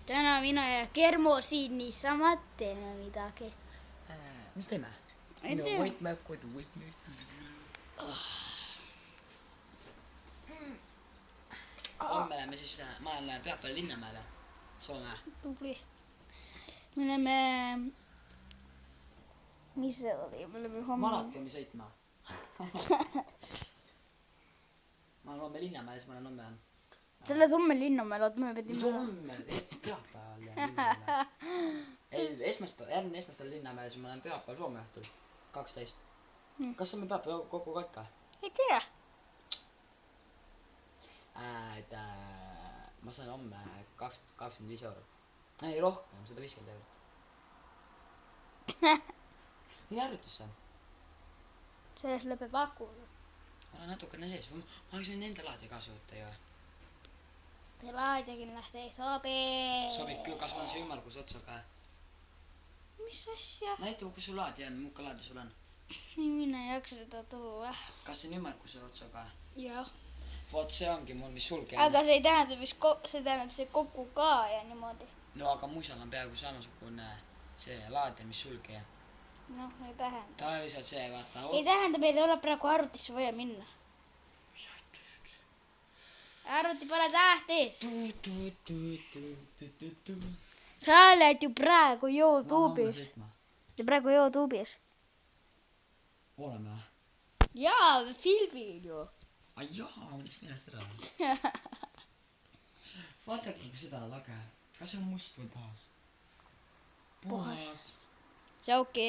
Täna minä ja Kermo siin niisama teemme midagi. Mis teeme? Ei tea. Võtme kodu, võtme. Homme läheme siis, ma lähen pühapäeval Linnamäele, Soome. Tubli. Me oleme... Mis see oli? Me oleme homme... Maratoni sõitma. Ma olen homme Linnamäel, siis ma olen homme. Sa oled homme Linnamäel, oot me pidime... Homme, pühapäeval lähen Linnamäele. Ei, järgmine esmaspäeval Linnamäel, siis ma lähen pühapäeval Soome õhtul. 12. Kas saame pühapäeval kokku ka? Ei tea. Ma saan homme 25 €. Ei, rohkem, 150 €. Nii arvutis see? Selles lõpe pakkuda. Olen natukene sees. Ma võiks võin enda laadi kaasa võtta ju. See laadja kindlasti ei sobi. Sobib küll, kas on see ümmarguse otsaga? Mis asja? Näita, kus sul laadi on, muka laadi sul on. Ei mina ei jaksa seda tuua. Kas see on ümmarguse otsaga? Jah. Vot see ongi mul, mis sulge on. Aga see ei tähenda, see tähendab see kokku ka ja niimoodi. No aga muisal on peaaegu samasugune see laadja, mis sulge. Noh, ei tähenda. Ta on lihtsalt see, vaata. Ei tähenda, meil ei ole praegu arvutisse vaja minna. Arvuti pole tähtis. Sa oled ju praegu YouTube'is. Ja praegu YouTube'is. Oleme. Jaa, filmin ju. Ai jaa, ma mõtlesin meelest ära. Vaadake seda lage. Kas see on must või puhas? Puhas. Tšauki.